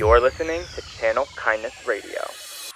You're listening to Channel Kindness Radio.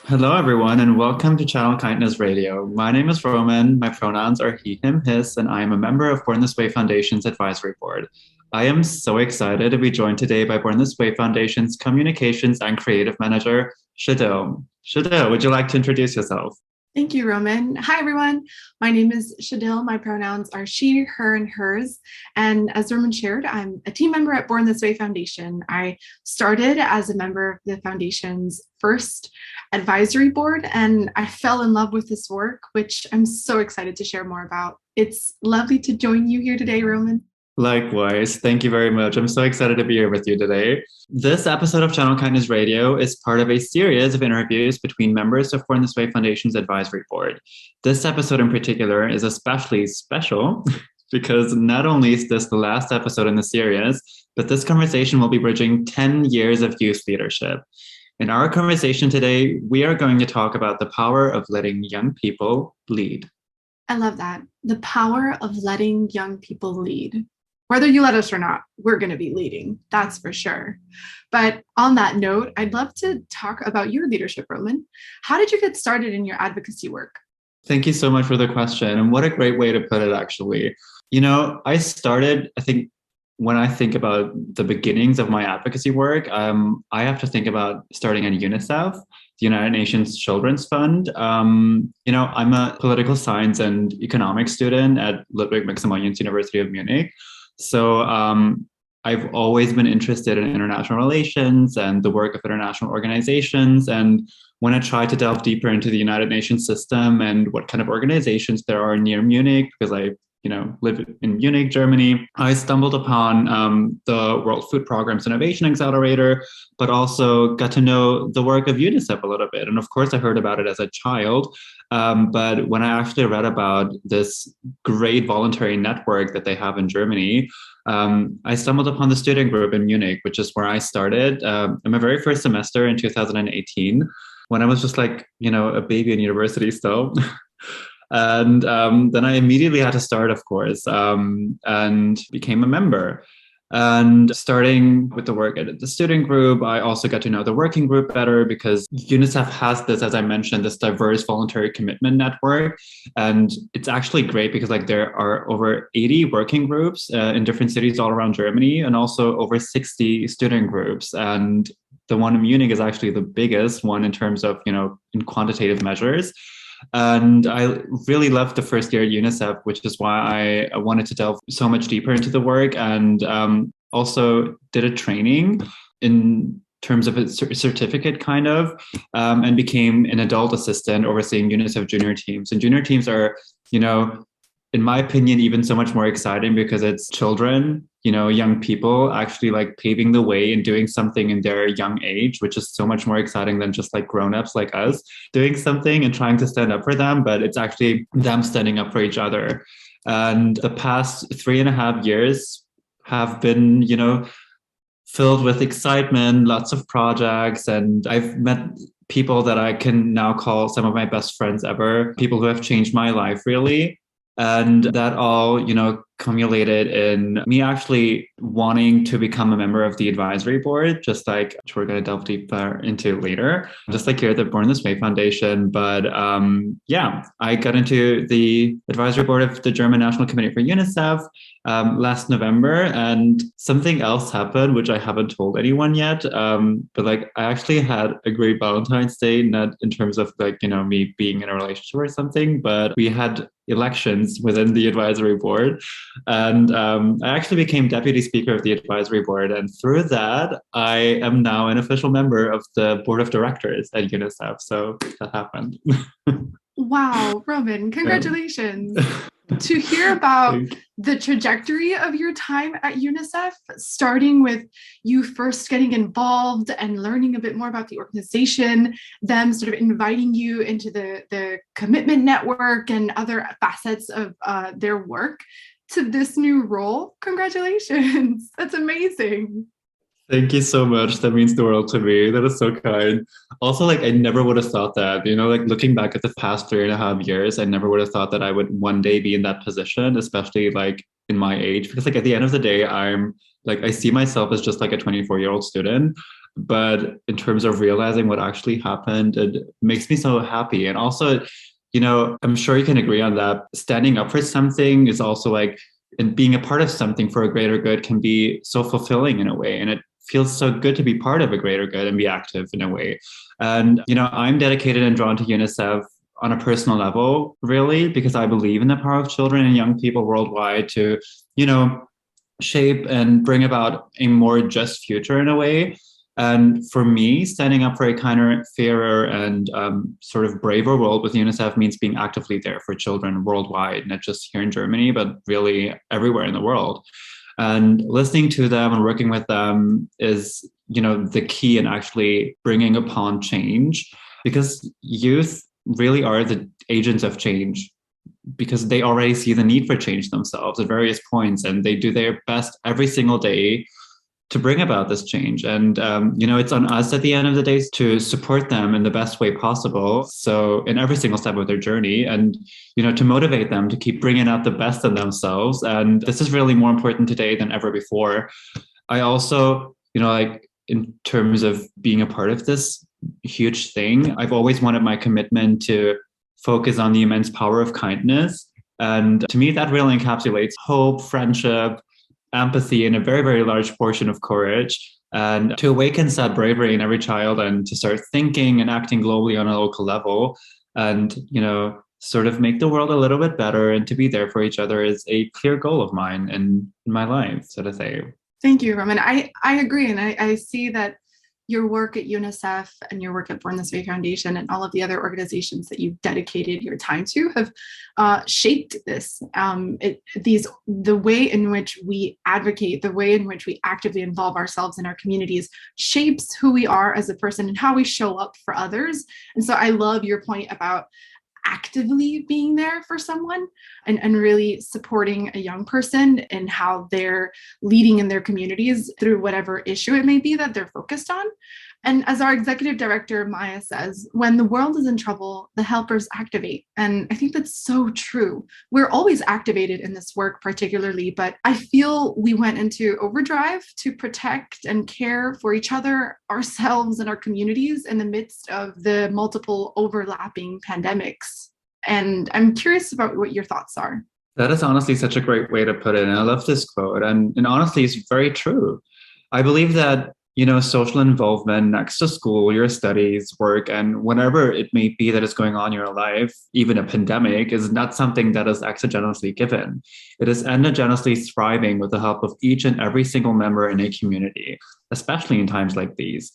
Hello, everyone, and welcome to Channel Kindness Radio. My name is Roman. My pronouns are he, him, his, and I am a member of Born This Way Foundation's advisory board. I am so excited to be joined today by Born This Way Foundation's communications and creative manager, Shadille. Shadille, would you like to introduce yourself? Thank you, Roman. Hi, everyone. My name is Shadille. My pronouns are she, her, and hers. And as Roman shared, I'm a team member at Born This Way Foundation. I started as a member of the foundation's first advisory board, and I fell in love with this work, which I'm so excited to share more about. It's lovely to join you here today, Roman. Likewise. Thank you very much. I'm so excited to be here with you today. This episode of Channel Kindness Radio is part of a series of interviews between members of Born This Way Foundation's advisory board. This episode in particular is especially special because not only is this the last episode in the series, but this conversation will be bridging 10 years of youth leadership. In our conversation today, we are going to talk about the power of letting young people lead. I love that. The power of letting young people lead. Whether you let us or not, we're going to be leading, that's for sure. But on that note, I'd love to talk about your leadership, Roman. How did you get started in your advocacy work? Thank you so much for the question. And what a great way to put it, actually. You know, I think when I think about the beginnings of my advocacy work, I have to think about starting at UNICEF, the United Nations Children's Fund. I'm a political science and economics student at Ludwig Maximilians University of Munich. So I've always been interested in international relations and the work of international organizations. And when I tried to delve deeper into the United Nations system and what kind of organizations there are near Munich, because I live in Munich, Germany, I stumbled upon the World Food Programme's Innovation Accelerator, but also got to know the work of UNICEF a little bit. And of course, I heard about it as a child. But when I actually read about this great voluntary network that they have in Germany, I stumbled upon the student group in Munich, which is where I started in my very first semester in 2018, when I was just a baby in university still. And then I immediately had to start, of course, and became a member. And starting with the work at the student group, I also got to know the working group better because UNICEF has this, as I mentioned, this diverse voluntary commitment network. And it's actually great because there are over 80 working groups in different cities all around Germany, and also over 60 student groups. And the one in Munich is actually the biggest one in terms of, in quantitative measures. And I really loved the first year at UNICEF, which is why I wanted to delve so much deeper into the work, and also did a training in terms of a certificate and became an adult assistant overseeing UNICEF junior teams. And junior teams are, in my opinion, even so much more exciting because it's children, young people actually paving the way and doing something in their young age, which is so much more exciting than just grown-ups like us doing something and trying to stand up for them. But it's actually them standing up for each other. And the past 3.5 years have been, filled with excitement, lots of projects, and I've met people that I can now call some of my best friends ever, people who have changed my life, really. And that all, cumulated in me actually wanting to become a member of the advisory board, just which we're going to delve deeper into later, just here at the Born This Way Foundation. But I got into the advisory board of the German National Committee for UNICEF last November, and something else happened, which I haven't told anyone yet. But I actually had a great Valentine's Day, not in terms of me being in a relationship or something, but we had elections within the advisory board. And I actually became deputy speaker of the advisory board. And through that, I am now an official member of the board of directors at UNICEF. So that happened. Wow, Roman, congratulations. To hear about the trajectory of your time at UNICEF, starting with you first getting involved and learning a bit more about the organization, them sort of inviting you into the commitment network and other facets of their work, to this new role. Congratulations. That's amazing. Thank you so much. That means the world to me. That is so kind. Also, I never would have thought that, looking back at the past 3.5 years, I never would have thought that I would one day be in that position, especially in my age, because at the end of the day, I see myself as just a 24-year-old student. But in terms of realizing what actually happened, it makes me so happy. And also, you know, I'm sure you can agree on that. Standing up for something is also like, and being a part of something for a greater good can be so fulfilling in a way. And it feels so good to be part of a greater good and be active in a way. And, you know, I'm dedicated and drawn to UNICEF on a personal level, really, because I believe in the power of children and young people worldwide to, you know, shape and bring about a more just future in a way. And for me, standing up for a kinder, fairer, and sort of braver world with UNICEF means being actively there for children worldwide, not just here in Germany, but really everywhere in the world. And listening to them and working with them is, you know, the key in actually bringing upon change, because youth really are the agents of change, because they already see the need for change themselves at various points, and they do their best every single day to bring about this change. And, you know, it's on us at the end of the day to support them in the best way possible. So in every single step of their journey, and, you know, to motivate them to keep bringing out the best in themselves. And this is really more important today than ever before. I also, you know, like in terms of being a part of this huge thing, I've always wanted my commitment to focus on the immense power of kindness. And to me, that really encapsulates hope, friendship, empathy, and a very, very large portion of courage, and to awaken that bravery in every child and to start thinking and acting globally on a local level, and, you know, sort of make the world a little bit better and to be there for each other is a clear goal of mine in my life, so to say. Thank you, Roman. I agree. And I see that your work at UNICEF and your work at Born This Way Foundation and all of the other organizations that you've dedicated your time to have shaped this. The way in which we advocate, the way in which we actively involve ourselves in our communities shapes who we are as a person and how we show up for others. And so I love your point about actively being there for someone and really supporting a young person and how they're leading in their communities through whatever issue it may be that they're focused on. And as our executive director, Maya, says, when the world is in trouble, the helpers activate. And I think that's so true. We're always activated in this work, particularly, but I feel we went into overdrive to protect and care for each other, ourselves, and our communities in the midst of the multiple overlapping pandemics. And I'm curious about what your thoughts are. That is honestly such a great way to put it. And I love this quote. And honestly, it's very true. I believe that, you know, social involvement next to school, your studies, work, and whatever it may be that is going on in your life, even a pandemic, is not something that is accidentally given. It is endogenously thriving with the help of each and every single member in a community, especially in times like these.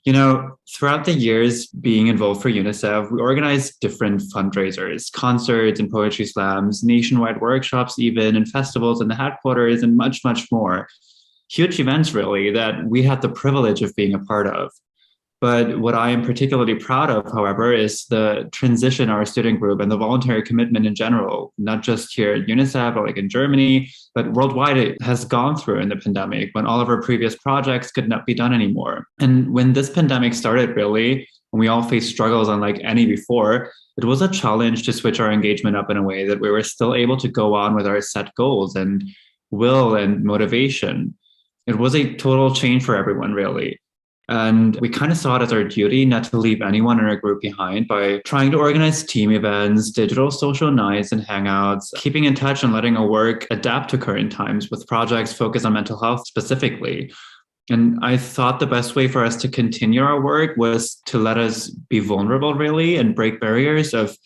You know, throughout the years being involved for UNICEF, we organized different fundraisers, concerts and poetry slams, nationwide workshops even, and festivals in the headquarters, and much, much more. Huge events, really, that we had the privilege of being a part of. But what I am particularly proud of, however, is the transition our student group and the voluntary commitment in general, not just here at UNICEF or like in Germany, but worldwide, it has gone through in the pandemic when all of our previous projects could not be done anymore. And when this pandemic started, really, when we all faced struggles unlike any before, it was a challenge to switch our engagement up in a way that we were still able to go on with our set goals and will and motivation. It was a total change for everyone, really. And we kind of saw it as our duty not to leave anyone in our group behind by trying to organize team events, digital social nights and hangouts, keeping in touch and letting our work adapt to current times with projects focused on mental health specifically. And I thought the best way for us to continue our work was to let us be vulnerable, really, and break barriers of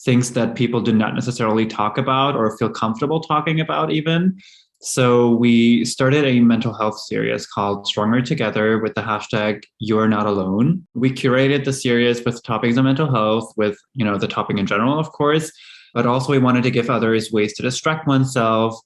things that people do not necessarily talk about or feel comfortable talking about even. So we started a mental health series called Stronger Together with the hashtag You Are Not Alone. We curated the series with topics on mental health, with, you know, the topic in general, of course, but also we wanted to give others ways to distract oneself,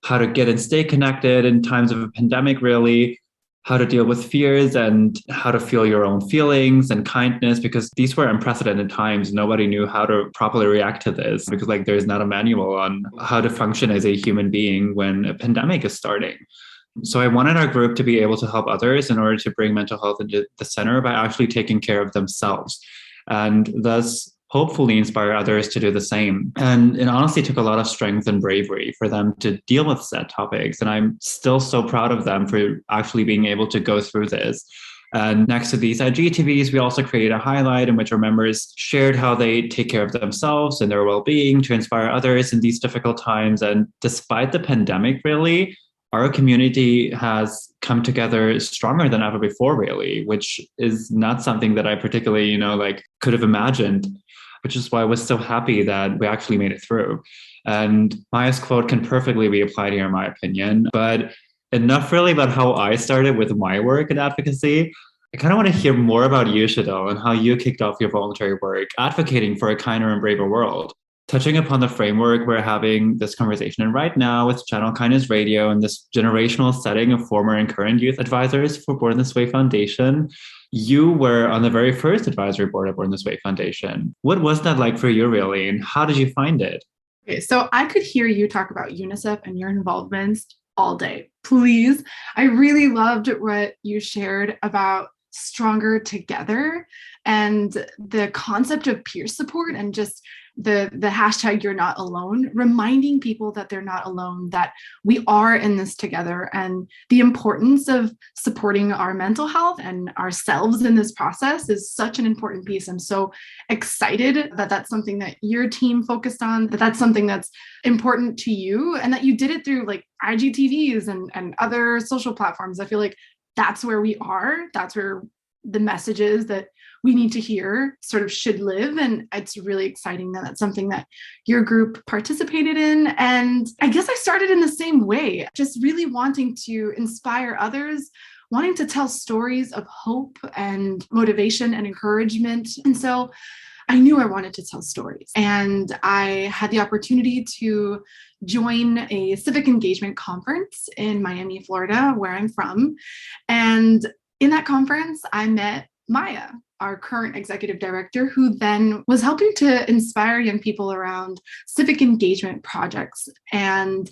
how to get and stay connected in times of a pandemic, really, how to deal with fears and how to feel your own feelings and kindness, because these were unprecedented times. Nobody knew how to properly react to this because there's not a manual on how to function as a human being when a pandemic is starting. So I wanted our group to be able to help others in order to bring mental health into the center by actually taking care of themselves and thus hopefully inspire others to do the same. And it honestly took a lot of strength and bravery for them to deal with said topics. And I'm still so proud of them for actually being able to go through this. And next to these IGTVs, we also created a highlight in which our members shared how they take care of themselves and their well-being to inspire others in these difficult times. And despite the pandemic, really, our community has come together stronger than ever before, really, which is not something that I particularly, could have imagined, which is why I was so happy that we actually made it through. And Maya's quote can perfectly be applied here, in my opinion. But enough really about how I started with my work in advocacy. I kind of want to hear more about you, Shadille, and how you kicked off your voluntary work advocating for a kinder and braver world. Touching upon the framework we're having this conversation in right now with Channel Kindness Radio and this generational setting of former and current youth advisors for Born This Way Foundation, you were on the very first advisory board of Born This Way Foundation. What was that like for you, really, and how did you find it? Okay, so I could hear you talk about UNICEF and your involvements all day. Please. I really loved what you shared about stronger together and the concept of peer support and just the hashtag you're not alone, reminding people that they're not alone, that we are in this together, and the importance of supporting our mental health and ourselves in this process is such an important piece. I'm so excited that that's something that your team focused on, that that's something that's important to you, and that you did it through like IGTVs and other social platforms. I feel like that's where we are. That's where the messages that we need to hear sort of should live. And it's really exciting that that's something that your group participated in. And I guess I started in the same way, just really wanting to inspire others, wanting to tell stories of hope and motivation and encouragement. And so I knew I wanted to tell stories. And I had the opportunity to join a civic engagement conference in Miami, Florida, where I'm from. And in that conference, I met Maya, our current executive director, who then was helping to inspire young people around civic engagement projects. And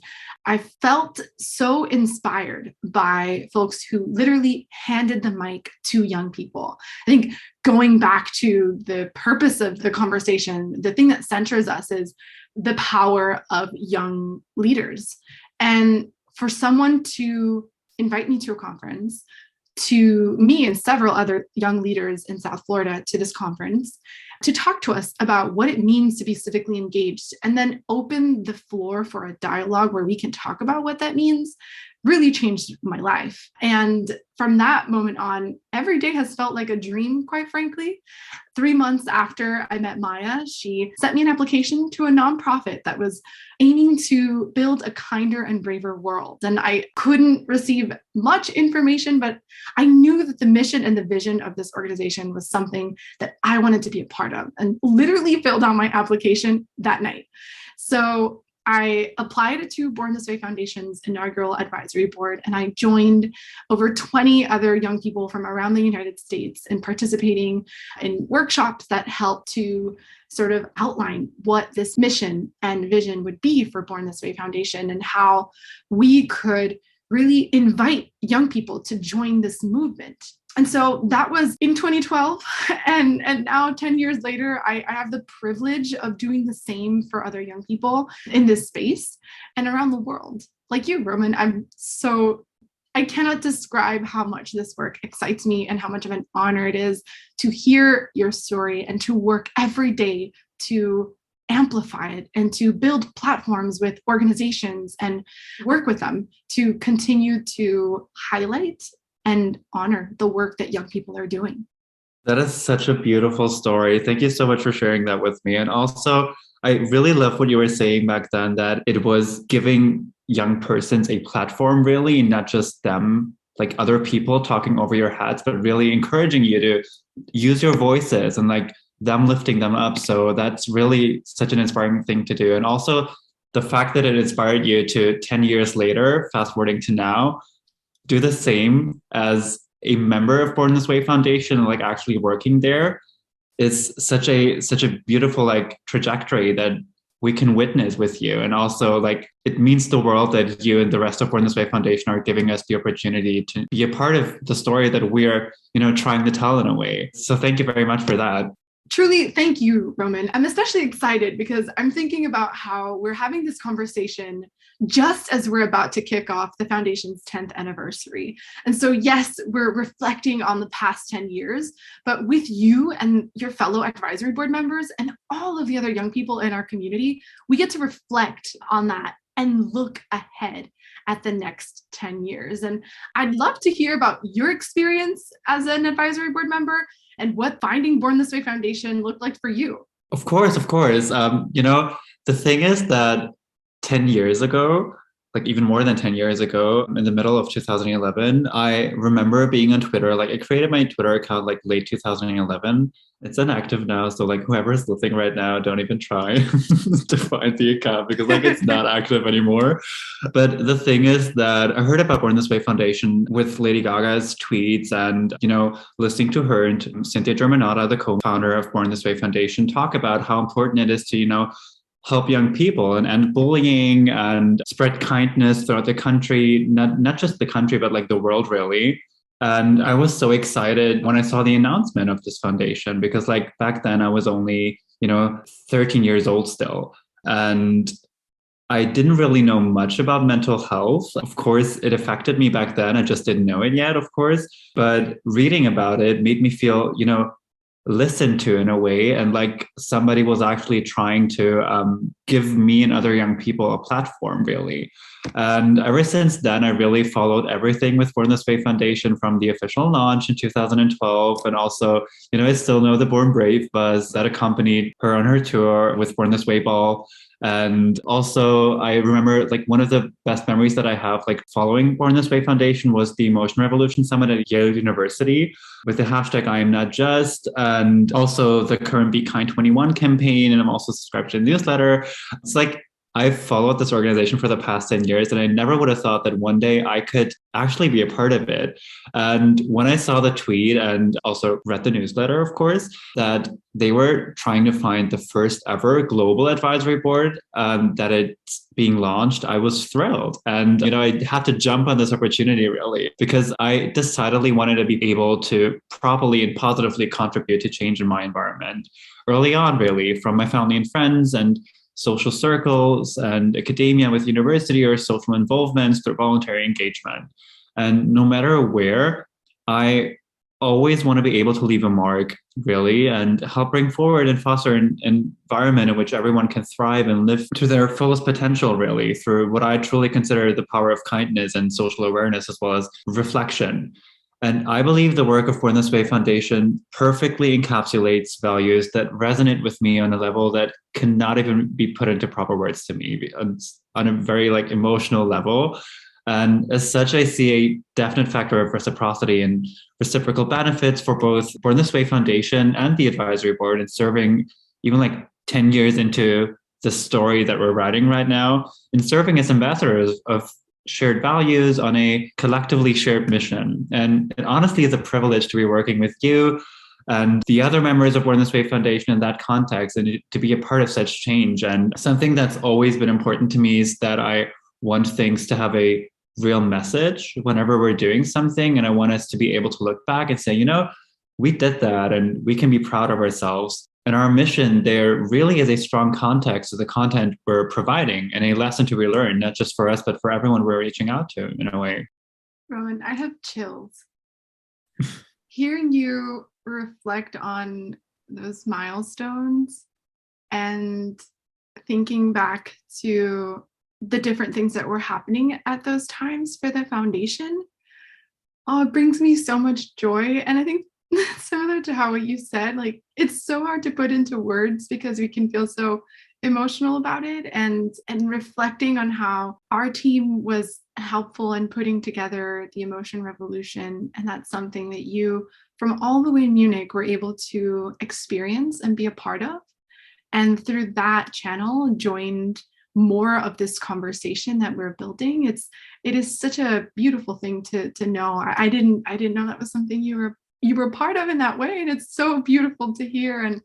I felt so inspired by folks who literally handed the mic to young people. I think going back to the purpose of the conversation, the thing that centers us is the power of young leaders. And for someone to invite me to a conference, to me and several other young leaders in South Florida to this conference, to talk to us about what it means to be civically engaged, and then open the floor for a dialogue where we can talk about what that means, really changed my life. And from that moment on, every day has felt like a dream, quite frankly. 3 months after I met Maya, she sent me an application to a nonprofit that was aiming to build a kinder and braver world. And I couldn't receive much information, but I knew that the mission and the vision of this organization was something that I wanted to be a part of, and literally filled out my application that night. So I applied to Born This Way Foundation's inaugural advisory board, and I joined over 20 other young people from around the United States in participating in workshops that helped to sort of outline what this mission and vision would be for Born This Way Foundation and how we could really invite young people to join this movement. And so that was in 2012. And now 10 years later, I have the privilege of doing the same for other young people in this space and around the world. Like you, Roman, I cannot describe how much this work excites me and how much of an honor it is to hear your story and to work every day to amplify it and to build platforms with organizations and work with them to continue to highlight and honor the work that young people are doing. That is such a beautiful story. Thank you so much for sharing that with me. And also, I really love what you were saying back then, that it was giving young persons a platform, really, not just them, like other people talking over your heads, but really encouraging you to use your voices and like them lifting them up. So that's really such an inspiring thing to do. And also the fact that it inspired you to 10 years later, fast forwarding to now, do the same as a member of Born This Way Foundation and like actually working there is such a beautiful like trajectory that we can witness with you. And also like it means the world that you and the rest of Born This Way Foundation are giving us the opportunity to be a part of the story that we are, trying to tell in a way. So thank you very much for that. Truly, thank you, Roman. I'm especially excited because I'm thinking about how we're having this conversation just as we're about to kick off the foundation's 10th anniversary. And so, yes, we're reflecting on the past 10 years, but with you and your fellow advisory board members and all of the other young people in our community, we get to reflect on that and look ahead at the next 10 years. And I'd love to hear about your experience as an advisory board member and what finding Born This Way Foundation looked like for you. Of course, of course. The thing is that 10 years ago, like even more than 10 years ago, in the middle of 2011, I remember being on Twitter. Like I created my Twitter account like late 2011. It's inactive now. So like whoever's listening right now, don't even try to find the account because like it's not active anymore. But the thing is that I heard about Born This Way Foundation with Lady Gaga's tweets and, listening to her and Cynthia Germanotta, the co-founder of Born This Way Foundation, talk about how important it is to, help young people and end bullying and spread kindness throughout the country, not just the country, but like the world really. And I was so excited when I saw the announcement of this foundation because like back then I was only, 13 years old still. And I didn't really know much about mental health. Of course, it affected me back then. I just didn't know it yet, of course. But reading about it made me feel, listened to in a way, and like somebody was actually trying to give me and other young people a platform really. And ever since then I really followed everything with Born This Way Foundation from the official launch in 2012, and also I still know the Born Brave buzz that accompanied her on her tour with Born This Way Ball. And also, I remember like one of the best memories that I have like following Born This Way Foundation was the Emotion Revolution Summit at Yale University with the hashtag I am not just, and also the current Be Kind 21 campaign. And I'm also subscribed to the newsletter. It's like I've followed this organization for the past 10 years, and I never would have thought that one day I could actually be a part of it. And when I saw the tweet and also read the newsletter, of course, that they were trying to find the first ever global advisory board that it's being launched, I was thrilled. And, I had to jump on this opportunity really, because I decidedly wanted to be able to properly and positively contribute to change in my environment early on, really, from my family and friends and social circles and academia with university or social involvements through voluntary engagement. And no matter where, I always want to be able to leave a mark, really, and help bring forward and foster an environment in which everyone can thrive and live to their fullest potential, really, through what I truly consider the power of kindness and social awareness, as well as reflection. And I believe the work of Born This Way Foundation perfectly encapsulates values that resonate with me on a level that cannot even be put into proper words to me on a very like emotional level. And as such, I see a definite factor of reciprocity and reciprocal benefits for both Born This Way Foundation and the advisory board in serving even like 10 years into the story that we're writing right now, in serving as ambassadors of shared values on a collectively shared mission. And it honestly is a privilege to be working with you and the other members of Born This Way Foundation in that context and to be a part of such change. And something that's always been important to me is that I want things to have a real message whenever we're doing something. And I want us to be able to look back and say, we did that and we can be proud of ourselves. And our mission there really is a strong context to the content we're providing and a lesson to be learned, not just for us, but for everyone we're reaching out to in a way. Rowan, I have chills. Hearing you reflect on those milestones and thinking back to the different things that were happening at those times for the foundation, it brings me so much joy. And I think similar to how what you said, like it's so hard to put into words because we can feel so emotional about it, and reflecting on how our team was helpful in putting together the Emotion Revolution. And that's something that you from all the way in Munich were able to experience and be a part of. And through that channel joined more of this conversation that we're building. It is such a beautiful thing to know. I didn't know that was something you were part of in that way. And it's so beautiful to hear. And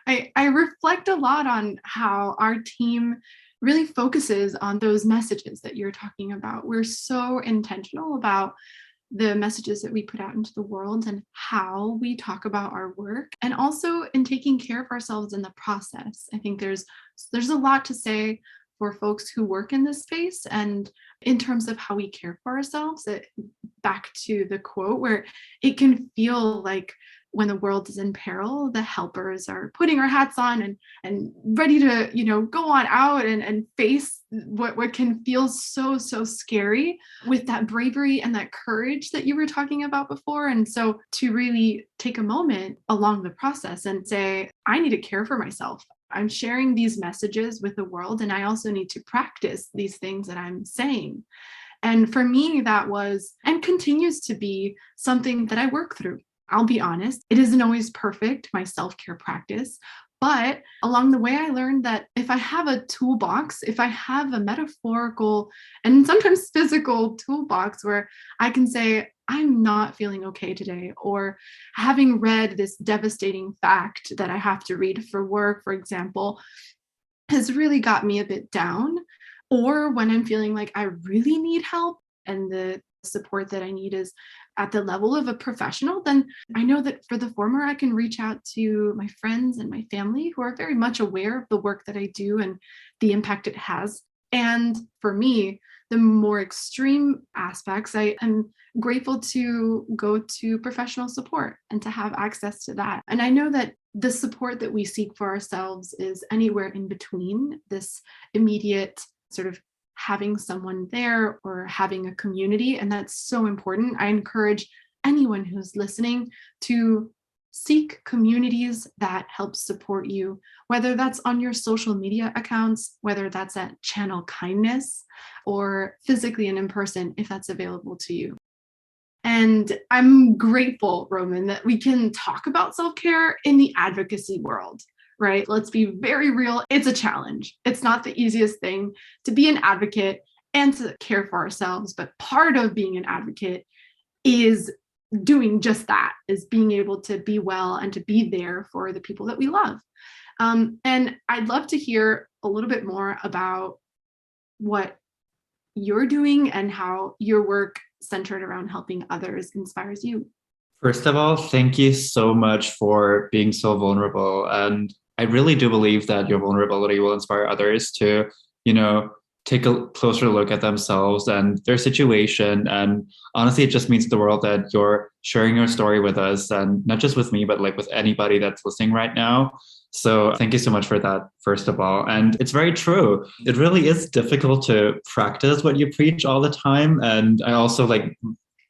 I reflect a lot on how our team really focuses on those messages that you're talking about. We're so intentional about the messages that we put out into the world and how we talk about our work, and also in taking care of ourselves in the process. I think there's a lot to say for folks who work in this space, and in terms of how we care for ourselves. Back to the quote, where it can feel like when the world is in peril, the helpers are putting our hats on and ready to, go on out and face what can feel so scary, with that bravery and that courage that you were talking about before. And so to really take a moment along the process and say, I need to care for myself. I'm sharing these messages with the world, and I also need to practice these things that I'm saying. And for me, that was and continues to be something that I work through. I'll be honest, it isn't always perfect, my self-care practice. But along the way, I learned that if I have a toolbox, if I have a metaphorical and sometimes physical toolbox where I can say, I'm not feeling okay today, or having read this devastating fact that I have to read for work, for example, has really got me a bit down. Or when I'm feeling like I really need help and the support that I need is at the level of a professional, then I know that for the former, I can reach out to my friends and my family who are very much aware of the work that I do and the impact it has. And for me, the more extreme aspects, I am grateful to go to professional support and to have access to that. And I know that the support that we seek for ourselves is anywhere in between this immediate sort of having someone there or having a community. And that's so important. I encourage anyone who's listening to seek communities that help support you, whether that's on your social media accounts, whether that's at Channel Kindness, or physically and in person, if that's available to you. And I'm grateful, Roman, that we can talk about self-care in the advocacy world, right? Let's be very real. It's a challenge. It's not the easiest thing to be an advocate and to care for ourselves. But part of being an advocate is doing just that, is being able to be well and to be there for the people that we love. And I'd love to hear a little bit more about what you're doing and how your work centered around helping others inspires you. First of all, thank you so much for being so vulnerable. And I really do believe that your vulnerability will inspire others to, take a closer look at themselves and their situation. And honestly, it just means the world that you're sharing your story with us, and not just with me, but like with anybody that's listening right now. So thank you so much for that, first of all. And it's very true. It really is difficult to practice what you preach all the time. And I also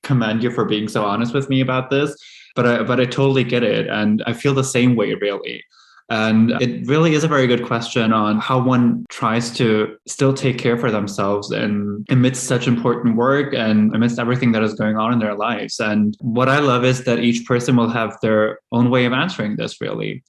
commend you for being so honest with me about this, but I totally get it. And I feel the same way, really. And it really is a very good question on how one tries to still take care for themselves and amidst such important work and amidst everything that is going on in their lives. And what I love is that each person will have their own way of answering this, really.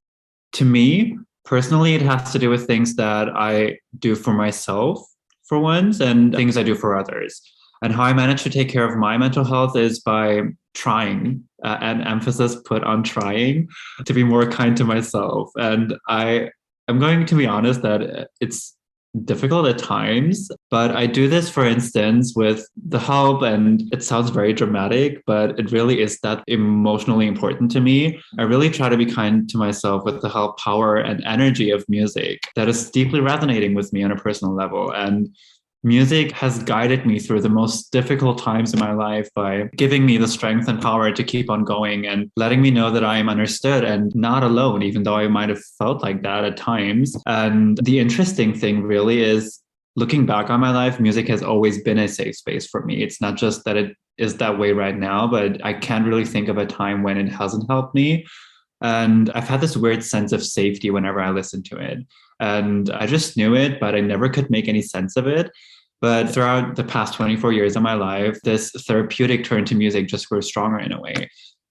To me, personally, it has to do with things that I do for myself, for once, and things I do for others. And how I manage to take care of my mental health is by trying, and emphasis put on trying, to be more kind to myself. And I'm going to be honest that it's difficult at times, but I do this, for instance, with the help, and it sounds very dramatic, but it really is that emotionally important to me. I really try to be kind to myself with the help, power, and energy of music that is deeply resonating with me on a personal level. And music has guided me through the most difficult times in my life by giving me the strength and power to keep on going and letting me know that I am understood and not alone, even though I might have felt like that at times. And the interesting thing really is, looking back on my life, music has always been a safe space for me. It's not just that it is that way right now, but I can't really think of a time when it hasn't helped me. And I've had this weird sense of safety whenever I listen to it. And I just knew it, but I never could make any sense of it. But throughout the past 24 years of my life, this therapeutic turn to music just grew stronger in a way.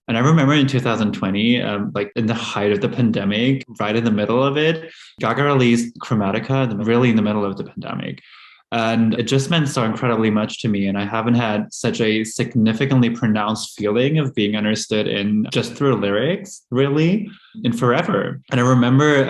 And I remember in 2020, in the height of the pandemic, right in the middle of it, Gaga released Chromatica, really in the middle of the pandemic. And it just meant so incredibly much to me. And I haven't had such a significantly pronounced feeling of being understood in just through lyrics, really, in forever. And I remember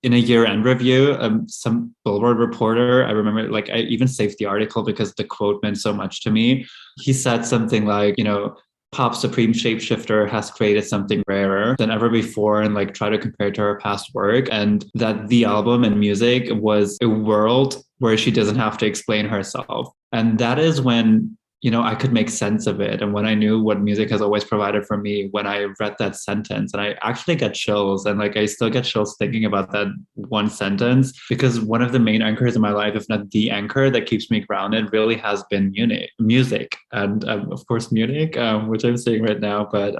in a year-end review, some Billboard reporter, I remember, like, I even saved the article because the quote meant so much to me. He said something like, you know, pop supreme shapeshifter has created something rarer than ever before, and like try to compare it to her past work, and that the album and music was a world where she doesn't have to explain herself. And that is when, you know, I could make sense of it. And when I knew what music has always provided for me, when I read that sentence, and I actually get chills, and like I still get chills thinking about that one sentence, because one of the main anchors in my life, if not the anchor that keeps me grounded, really has been music. And of course, Munich, which I'm saying right now, but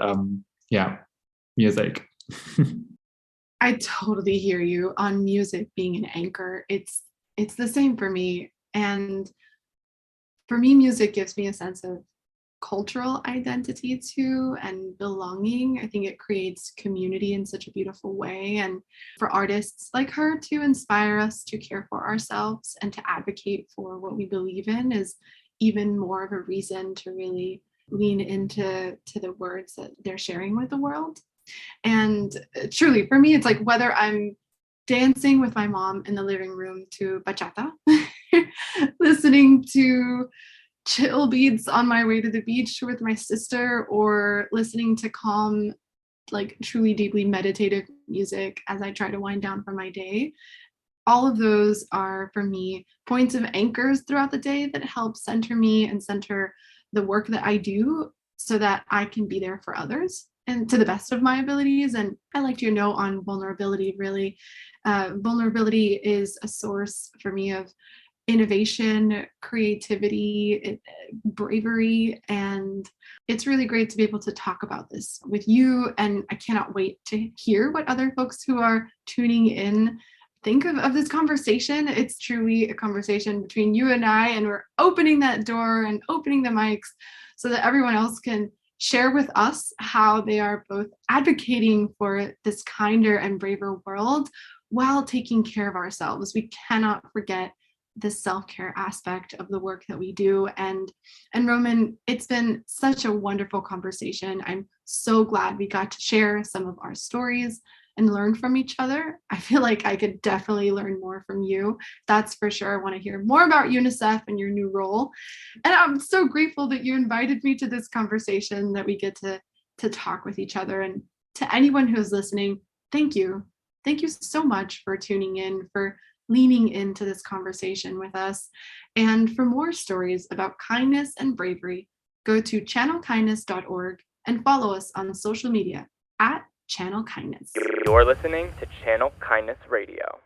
yeah, music. I totally hear you on music being an anchor. It's the same for me. And for me, music gives me a sense of cultural identity too, and belonging. I think it creates community in such a beautiful way. And for artists like her to inspire us to care for ourselves and to advocate for what we believe in is even more of a reason to really lean into the words that they're sharing with the world. And truly, for me, it's like whether I'm dancing with my mom in the living room to bachata, listening to chill beats on my way to the beach with my sister, or listening to calm, like truly deeply meditative music as I try to wind down for my day. All of those are, for me, points of anchors throughout the day that help center me and center the work that I do so that I can be there for others and to the best of my abilities. And I liked your note on vulnerability, really. Vulnerability is a source for me of innovation, creativity, bravery, and it's really great to be able to talk about this with you. And I cannot wait to hear what other folks who are tuning in think of this conversation. It's truly a conversation between you and I, and we're opening that door and opening the mics so that everyone else can share with us how they are both advocating for this kinder and braver world while taking care of ourselves. We cannot forget the self-care aspect of the work that we do. And Roman, it's been such a wonderful conversation. I'm so glad we got to share some of our stories and learn from each other. I feel like I could definitely learn more from you. That's for sure. I want to hear more about UNICEF and your new role. And I'm so grateful that you invited me to this conversation, that we get to talk with each other. And to anyone who's listening, thank you. Thank you so much for tuning in, for leaning into this conversation with us. And for more stories about kindness and bravery, go to channelkindness.org and follow us on social media at Channel Kindness. You're listening to Channel Kindness Radio.